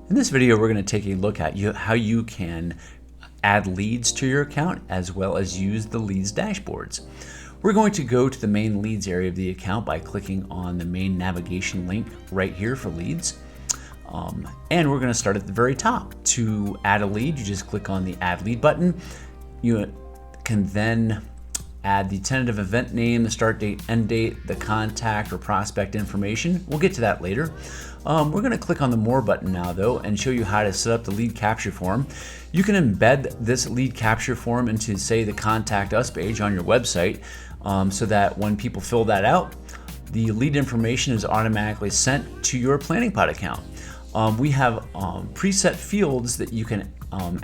In this video, we're going to take a look at how you can add leads to your account as well as use the leads dashboards. We're going to go to the main leads area of the account by clicking on the main navigation link right here for leads. And we're going to start at the very top. To add a lead, you just click on the Add Lead button. You can then add the tentative event name, the start date, end date, the contact or prospect information. We'll get to that later. We're going to click on the More button now though and show you how to set up the lead capture form. You can embed this lead capture form into, say, the Contact Us page on your website so that when people fill that out, the lead information is automatically sent to your PlanningPod account. We have preset fields that you can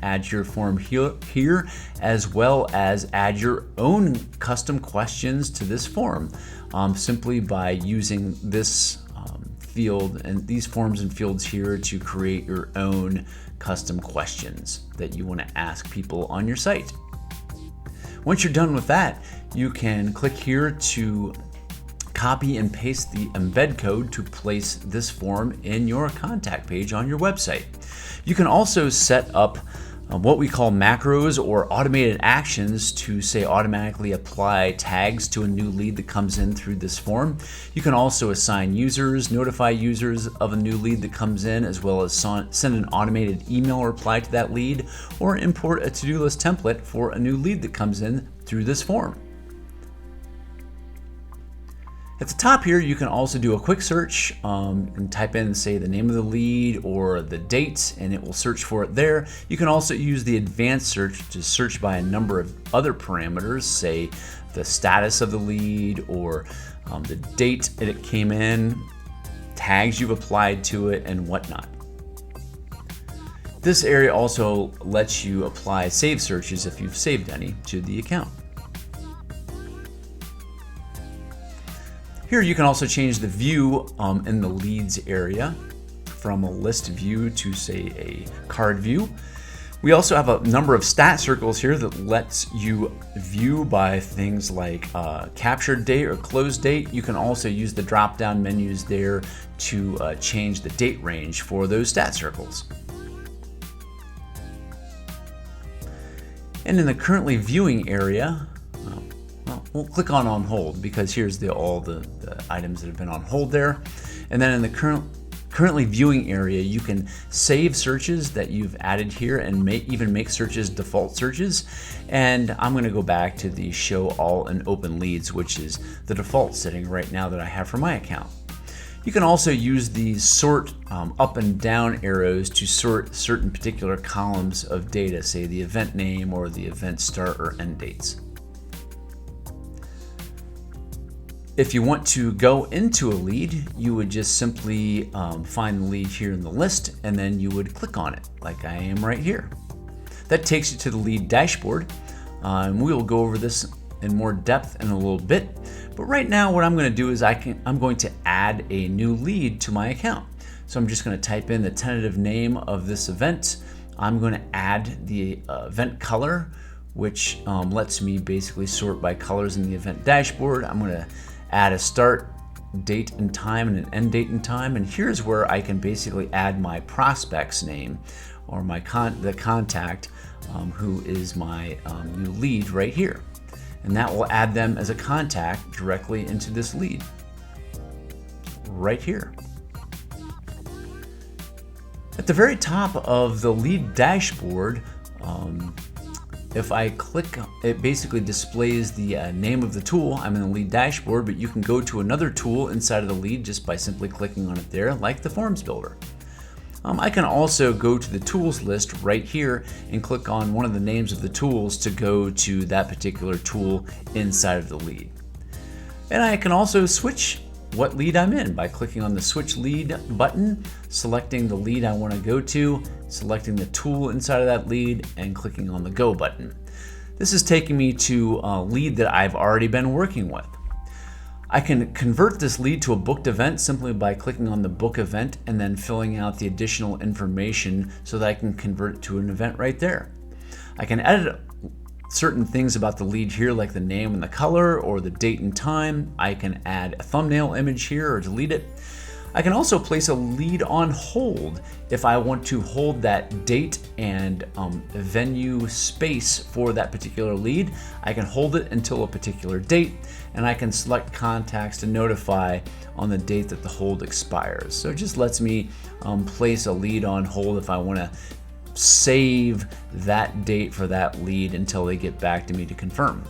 add your form here, as well as add your own custom questions to this form simply by using this field and these forms and fields here to create your own custom questions that you want to ask people on your site. Once you're done with that, you can click here to copy and paste the embed code to place this form in your contact page on your website. You can also set up what we call macros or automated actions to, say, automatically apply tags to a new lead that comes in through this form. You can also assign users, notify users of a new lead that comes in, as well as send an automated email reply to that lead, or import a to-do list template for a new lead that comes in through this form. At the top here, you can also do a quick search and type in, say, the name of the lead or the date, and it will search for it there. You can also use the advanced search to search by a number of other parameters, say the status of the lead or the date that it came in, tags you've applied to it, and whatnot. This area also lets you apply save searches if you've saved any to the account. Here you can also change the view in the leads area from a list view to, say, a card view. We also have a number of stat circles here that lets you view by things like capture date or close date. You can also use the drop-down menus there to change the date range for those stat circles. And in the currently viewing area, we'll click on hold because here's all the items that have been on hold there. And then in the currently viewing area, you can save searches that you've added here and even make searches default searches. And I'm going to go back to the show all and open leads, which is the default setting right now that I have for my account. You can also use these sort up and down arrows to sort certain particular columns of data, say the event name or the event start or end dates. If you want to go into a lead, you would just simply find the lead here in the list, and then you would click on it like I am right here. That takes you to the lead dashboard, and we will go over this in more depth in a little bit. But right now what I'm going to do is I'm going to add a new lead to my account. So I'm just going to type in the tentative name of this event. I'm going to add the event color, which lets me basically sort by colors in the event dashboard. I'm going to add a start date and time and an end date and time, and here's where I can basically add my prospect's name or the contact who is my new lead right here, and that will add them as a contact directly into this lead right here. At the very top of the lead dashboard, if I click, it basically displays the name of the tool. I'm in the lead dashboard, but you can go to another tool inside of the lead just by simply clicking on it there, like the Forms Builder. I can also go to the tools list right here and click on one of the names of the tools to go to that particular tool inside of the lead. And I can also switch what lead I'm in by clicking on the Switch Lead button, selecting the lead I want to go to, selecting the tool inside of that lead, and clicking on the Go button. This is taking me to a lead that I've already been working with. I can convert this lead to a booked event simply by clicking on the book event and then filling out the additional information so that I can convert it to an event right there. I can edit certain things about the lead here, like the name and the color or the date and time. I can add a thumbnail image here or delete it. I can also place a lead on hold if I want to hold that date and venue space for that particular lead. I can hold it until a particular date, and I can select contacts to notify on the date that the hold expires. So it just lets me place a lead on hold if I want to save that date for that lead until they get back to me to confirm.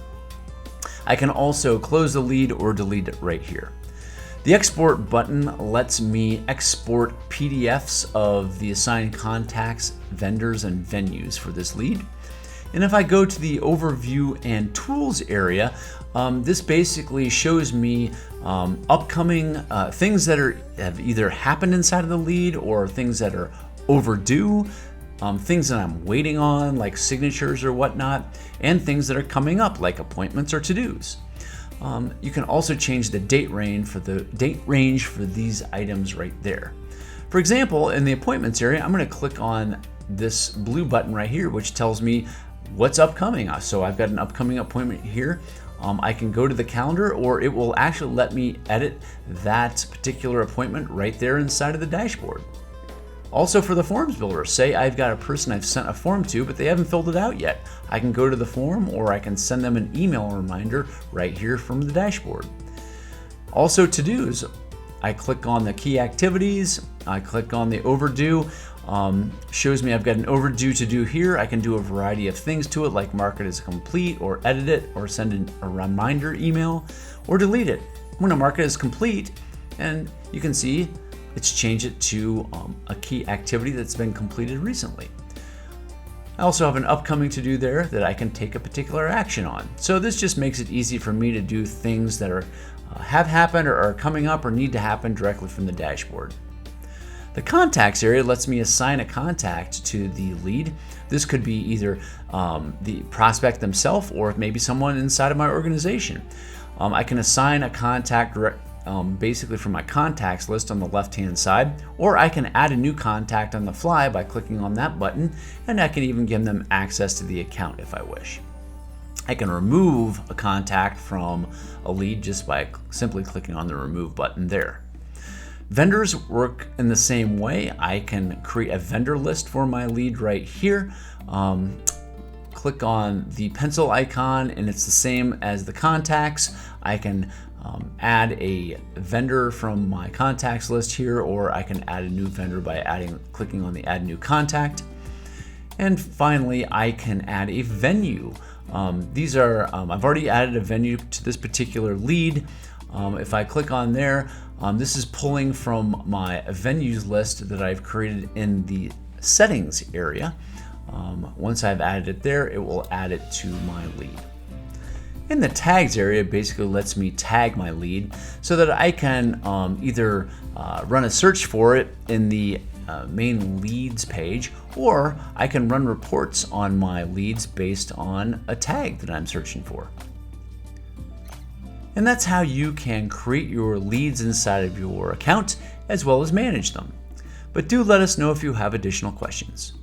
I can also close the lead or delete it right here. The export button lets me export PDFs of the assigned contacts, vendors, and venues for this lead. And if I go to the overview and tools area, this basically shows me upcoming things that have either happened inside of the lead or things that are overdue, things that I'm waiting on like signatures or whatnot, and things that are coming up like appointments or to-dos. You can also change the date range for these items right there. For example, in the appointments area, I'm going to click on this blue button right here, which tells me what's upcoming. So I've got an upcoming appointment here. I can go to the calendar, or it will actually let me edit that particular appointment right there inside of the dashboard. Also for the forms builder, say I've got a person I've sent a form to, but they haven't filled it out yet. I can go to the form, or I can send them an email reminder right here from the dashboard. Also to-dos, I click on the key activities, I click on the overdue, shows me I've got an overdue to do here. I can do a variety of things to it, like mark it as complete, or edit it, or send a reminder email, or delete it. I'm going to mark it as complete, and you can see it's changed it to a key activity that's been completed recently. I also have an upcoming to do there that I can take a particular action on. So this just makes it easy for me to do things that have happened or are coming up or need to happen directly from the dashboard. The contacts area lets me assign a contact to the lead. This could be either the prospect themselves or maybe someone inside of my organization. I can assign a contact basically from my contacts list on the left-hand side, or I can add a new contact on the fly by clicking on that button, and I can even give them access to the account if I wish. I can remove a contact from a lead just by simply clicking on the remove button there. Vendors work in the same way. I can create a vendor list for my lead right here. Click on the pencil icon, and it's the same as the contacts. I can add a vendor from my contacts list here, or I can add a new vendor by clicking on the add new contact. And finally, I can add a venue. These are, I've already added a venue to this particular lead. If I click on there, this is pulling from my venues list that I've created in the settings area. Once I've added it there, it will add it to my lead. In the tags area, basically lets me tag my lead so that I can either run a search for it in the main leads page, or I can run reports on my leads based on a tag that I'm searching for. And that's how you can create your leads inside of your account as well as manage them. But do let us know if you have additional questions.